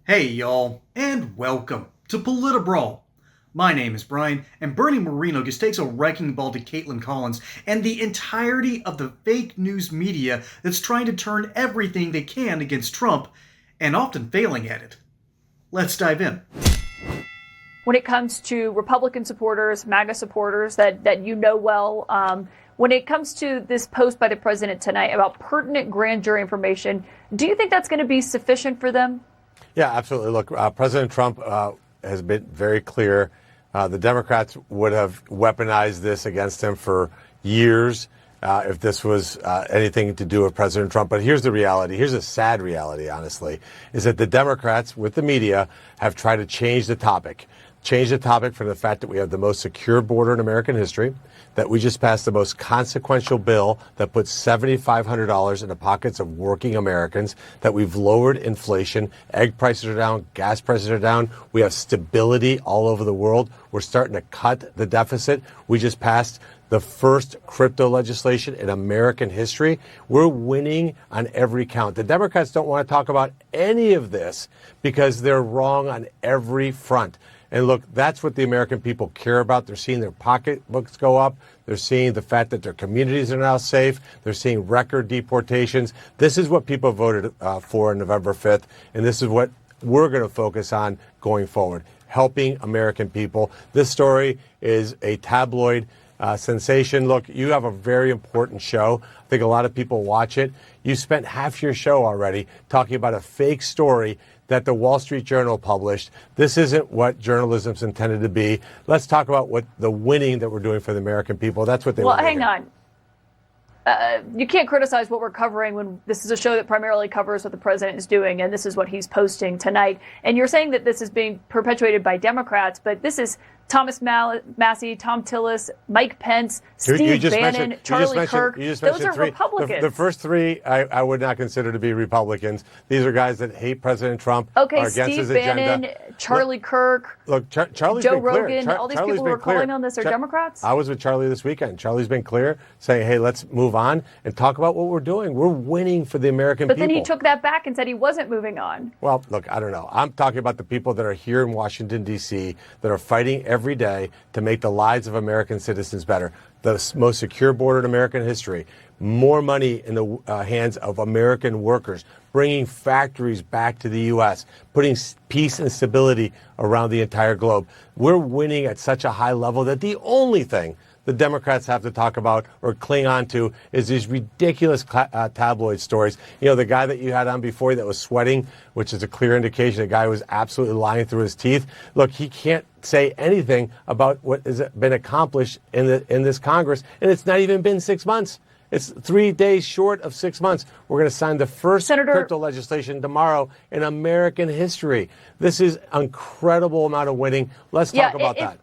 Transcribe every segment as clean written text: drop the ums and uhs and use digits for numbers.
Hey y'all, and welcome to Politibrawl. My name is Brian, and Bernie Moreno just takes a wrecking ball to Kaitlan Collins and the entirety of the fake news media that's trying to turn everything they can against Trump, and often failing at it. Let's dive in. When it comes to Republican supporters, MAGA supporters that you know well, when it comes to this post by the president tonight about pertinent grand jury information, do you think that's going to be sufficient for them? Yeah, absolutely. Look, President Trump has been very clear. The Democrats would have weaponized this against him for years if this was anything to do with President Trump. But here's the reality. Here's a sad reality, honestly, is that the Democrats, with the media, have tried to change the topic. Change the topic from the fact that we have the most secure border in American history, that we just passed the most consequential bill that puts $7,500 in the pockets of working Americans, that we've lowered inflation, egg prices are down, gas prices are down, we have stability all over the world, we're starting to cut the deficit, we just passed the first crypto legislation in American history. We're winning on every count. The Democrats don't want to talk about any of this because they're wrong on every front. And look, that's what the American people care about. They're seeing their pocketbooks go up. They're seeing the fact that their communities are now safe. They're seeing record deportations. This is what people voted for on November 5th. And this is what we're going to focus on going forward, helping American people. This story is a tabloid sensation. Look, you have a very important show. I think a lot of people watch it. You spent half your show already talking about a fake story that the Wall Street Journal published. This isn't what journalism's intended to be. Let's talk about what the winning that we're doing for the American people. That's what they want to hear. Well, hang on. You can't criticize what we're covering when this is a show that primarily covers what the president is doing, and this is what he's posting tonight. And you're saying that this is being perpetuated by Democrats, but this is Thomas Massey, Tom Tillis, Mike Pence, Steve Bannon, Charlie Kirk. Those are Republicans. The first three I would not consider to be Republicans. These are guys that hate President Trump, are against his agenda. Bannon, Charlie Kirk, Charlie's Joe been clear. Rogan, all these people who are calling on this are Democrats? I was with Charlie this weekend. Charlie's been clear, saying, hey, let's move on and talk about what we're doing. We're winning for the American people. But then he took that back and said he wasn't moving on. Well, look, I don't know. I'm talking about the people that are here in Washington, D.C., that are fighting every day to make the lives of American citizens better. The most secure border in American history, more money in the hands of American workers, bringing factories back to the U.S., putting peace and stability around the entire globe. We're winning at such a high level that the only thing the Democrats have to talk about or cling on to is these ridiculous tabloid stories. You know, the guy that you had on before that was sweating, which is a clear indication the guy was absolutely lying through his teeth. Look, he can't say anything about what has been accomplished in this Congress, and it's not even been 6 months. It's 3 days short of 6 months. We're going to sign the first crypto legislation tomorrow in American history. This is an incredible amount of winning. Let's talk about that.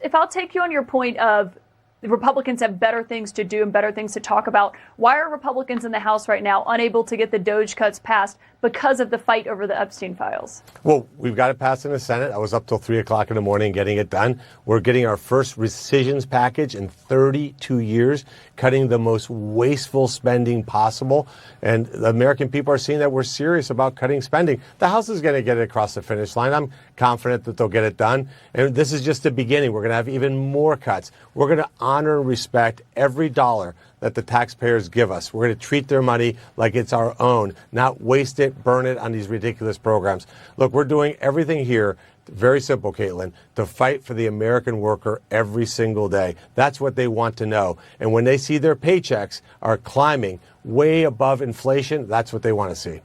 If I'll take you on your point of the Republicans have better things to do and better things to talk about, why are Republicans in the House right now unable to get the DOJ cuts passed because of the fight over the Epstein files? Well, we've got it passed in the Senate. I was up till 3 o'clock in the morning getting it done. We're getting our first rescissions package in 32 years, cutting the most wasteful spending possible. And the American people are seeing that we're serious about cutting spending. The House is going to get it across the finish line. I'm confident that they'll get it done. And this is just the beginning. We're going to have even more cuts. We're going to honor and respect every dollar that the taxpayers give us. We're going to treat their money like it's our own, not waste it, burn it on these ridiculous programs. Look, we're doing everything here, very simple, Kaitlan, to fight for the American worker every single day. That's what they want to know. And when they see their paychecks are climbing way above inflation, that's what they want to see.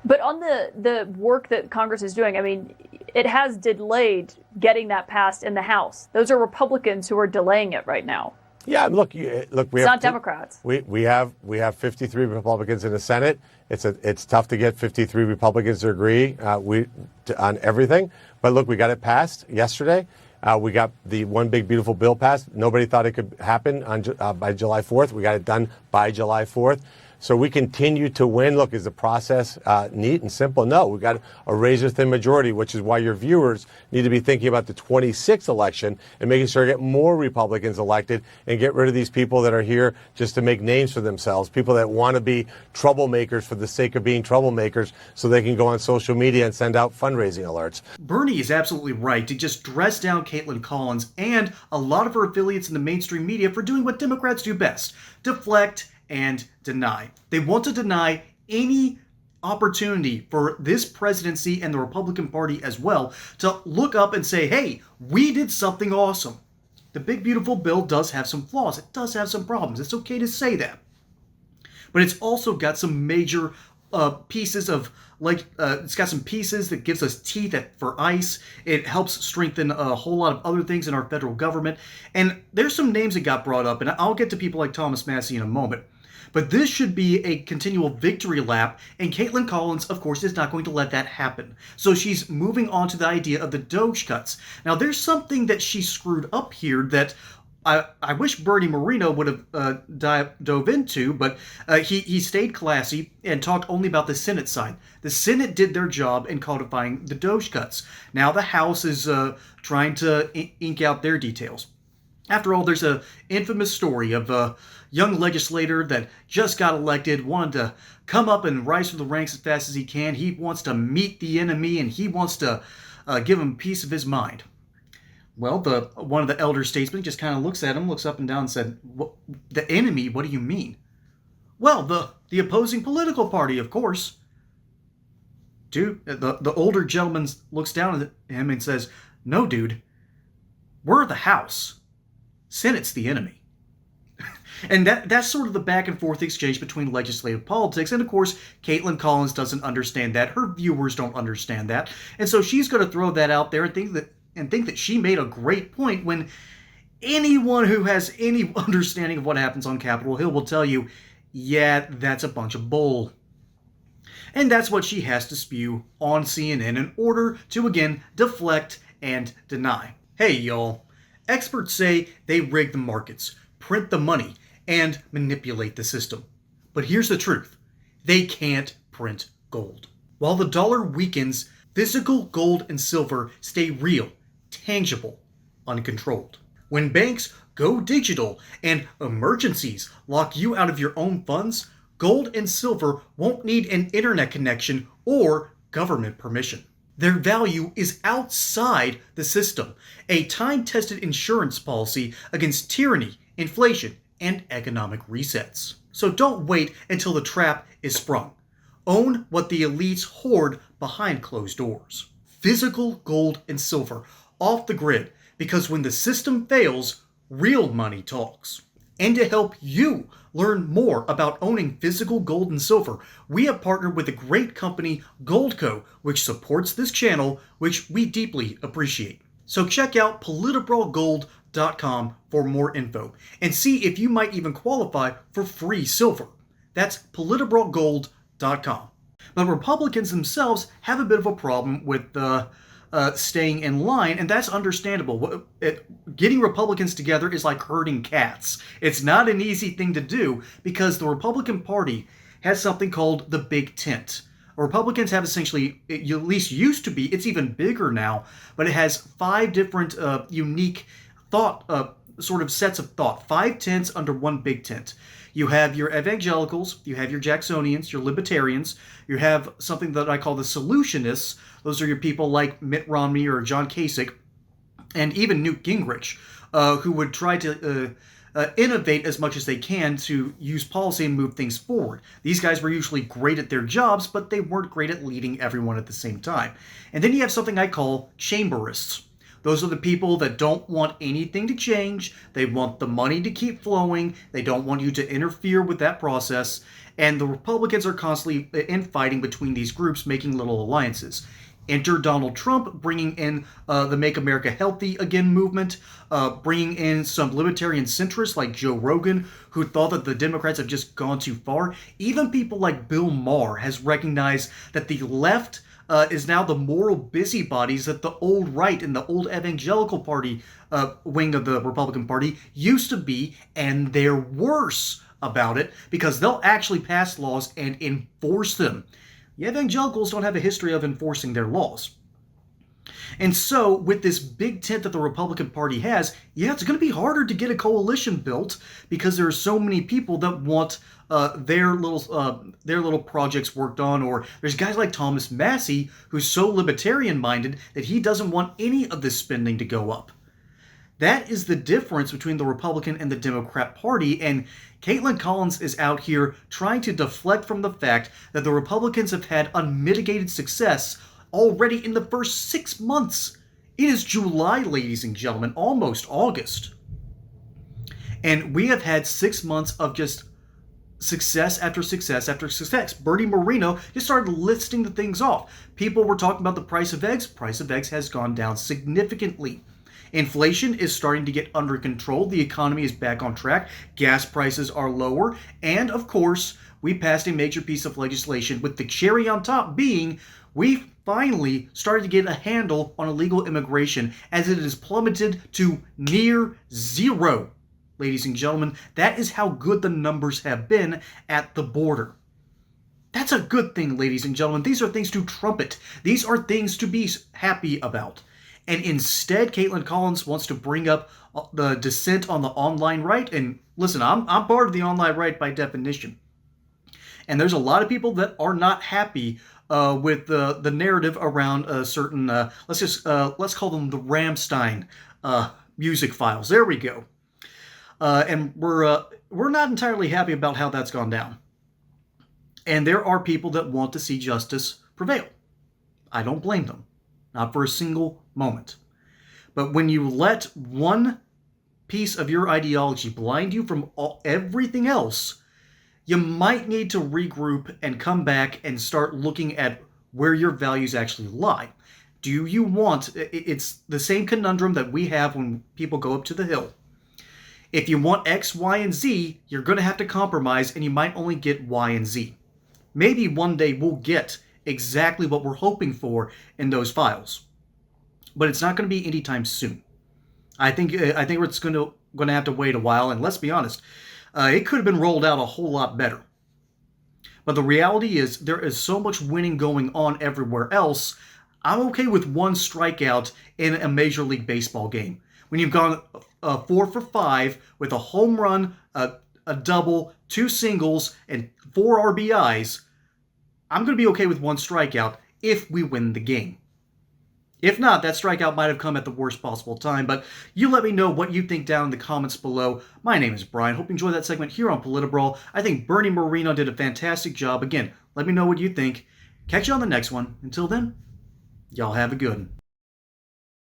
But on the work that Congress is doing, I mean, it has delayed getting that passed in the House. Those are Republicans who are delaying it right now. Yeah, look. We it's have not Democrats. We have 53 Republicans in the Senate. It's tough to get 53 Republicans to agree on everything. But look, we got it passed yesterday. We got the one big beautiful bill passed. Nobody thought it could happen by July 4th. We got it done by July 4th. So we continue to win. Look, is the process neat and simple? No, we've got a razor-thin majority, which is why your viewers need to be thinking about the 26th election and making sure to get more Republicans elected and get rid of these people that are here just to make names for themselves, people that want to be troublemakers for the sake of being troublemakers so they can go on social media and send out fundraising alerts. Bernie is absolutely right to just dress down Kaitlan Collins and a lot of her affiliates in the mainstream media for doing what Democrats do best: deflect and deny. They want to deny any opportunity for this presidency and the Republican Party as well to look up and say, hey, we did something awesome. The big beautiful bill does have some flaws. It does have some problems. It's okay to say that. But it's also got some major pieces of, it's got some pieces that gives us teeth for ICE. It helps strengthen a whole lot of other things in our federal government. And there's some names that got brought up, and I'll get to people like Thomas Massie in a moment. But this should be a continual victory lap, and Kaitlan Collins, of course, is not going to let that happen. So she's moving on to the idea of the Doge cuts. Now, there's something that she screwed up here that I wish Bernie Moreno would have dove into, but he stayed classy and talked only about the Senate side. The Senate did their job in codifying the Doge cuts. Now the House is trying to ink out their details. After all, there's an infamous story of a young legislator that just got elected, wanted to come up and rise through the ranks as fast as he can. He wants to meet the enemy, and he wants to give him a piece of his mind. Well, one of the elder statesmen just kind of looks at him, looks up and down and said, the enemy, what do you mean? Well, the opposing political party, of course. Dude, the older gentleman looks down at him and says, no, dude, we're the House. Senate's the enemy. And that's sort of the back and forth exchange between legislative politics. And of course, Kaitlan Collins doesn't understand that. Her viewers don't understand that. And so she's going to throw that out there and think that she made a great point, when anyone who has any understanding of what happens on Capitol Hill will tell you, yeah, that's a bunch of bull. And that's what she has to spew on CNN in order to, again, deflect and deny. Hey, y'all. Experts say they rig the markets, print the money, and manipulate the system. But here's the truth. They can't print gold. While the dollar weakens, physical gold and silver stay real, tangible, uncontrolled. When banks go digital and emergencies lock you out of your own funds, gold and silver won't need an internet connection or government permission. Their value is outside the system, a time-tested insurance policy against tyranny, inflation, and economic resets. So don't wait until the trap is sprung. Own what the elites hoard behind closed doors. Physical gold and silver off the grid, because when the system fails, real money talks. And to help you learn more about owning physical gold and silver, we have partnered with the great company Goldco, which supports this channel, which we deeply appreciate. So check out PolitibralGold.com for more info and see if you might even qualify for free silver. That's PolitibralGold.com. But Republicans themselves have a bit of a problem with staying in line, and that's understandable. Getting Republicans together is like herding cats. It's not an easy thing to do because the Republican Party has something called the Big Tent. Republicans have essentially, it at least used to be, it's even bigger now, but it has 5 different unique thought, sort of sets of thought, 5 tents under one big tent. You have your evangelicals, you have your Jacksonians, your libertarians, you have something that I call the solutionists. Those are your people like Mitt Romney or John Kasich, and even Newt Gingrich, who would try to innovate as much as they can to use policy and move things forward. These guys were usually great at their jobs, but they weren't great at leading everyone at the same time. And then you have something I call chamberists. Those are the people that don't want anything to change. They want the money to keep flowing. They don't want you to interfere with that process. And the Republicans are constantly infighting between these groups, making little alliances. Enter Donald Trump, bringing in the Make America Healthy Again movement, bringing in some libertarian centrists like Joe Rogan, who thought that the Democrats have just gone too far. Even people like Bill Maher has recognized that the left is now the moral busybodies that the old right and the old evangelical party wing of the Republican Party used to be, and they're worse. about it because they'll actually pass laws and enforce them. The evangelicals don't have a history of enforcing their laws. And so, with this big tent that the Republican Party has, yeah, it's going to be harder to get a coalition built because there are so many people that want their little projects worked on. Or there's guys like Thomas Massey, who's so libertarian-minded that he doesn't want any of this spending to go up. That is the difference between the Republican and the Democrat Party, and Kaitlan Collins is out here trying to deflect from the fact that the Republicans have had unmitigated success already in the first 6 months. It is July, ladies and gentlemen, almost August. And we have had 6 months of just success after success after success. Bernie Moreno just started listing the things off. People were talking about the price of eggs. Price of eggs has gone down significantly. Inflation is starting to get under control. The economy is back on track. Gas prices are lower. And, of course, we passed a major piece of legislation with the cherry on top being we finally started to get a handle on illegal immigration as it has plummeted to near zero. Ladies and gentlemen, that is how good the numbers have been at the border. That's a good thing, ladies and gentlemen. These are things to trumpet. These are things to be happy about. And instead, Kaitlan Collins wants to bring up the dissent on the online right. And listen, I'm part of the online right by definition. And there's a lot of people that are not happy with the narrative around a certain, let's call them the Rammstein music files. There we go. And we're not entirely happy about how that's gone down. And there are people that want to see justice prevail. I don't blame them. Not for a single moment. But when you let one piece of your ideology blind you from everything else, you might need to regroup and come back and start looking at where your values actually lie. Do you want... It's the same conundrum that we have when people go up to the Hill. If you want X, Y, and Z, you're going to have to compromise, and you might only get Y and Z. Maybe one day we'll get exactly what we're hoping for in those files, but it's not going to be anytime soon. I think it's going to have to wait a while, and let's be honest, it could have been rolled out a whole lot better. But the reality is there is so much winning going on everywhere else. I'm okay with one strikeout in a Major League Baseball game. When you've gone 4 for 5 with a home run, a double, 2 singles, and 4 RBIs, I'm going to be okay with one strikeout if we win the game. If not, that strikeout might have come at the worst possible time, but you let me know what you think down in the comments below. My name is Brian. Hope you enjoyed that segment here on Politibrawl. I think Bernie Moreno did a fantastic job. Again, let me know what you think. Catch you on the next one. Until then, y'all have a good one.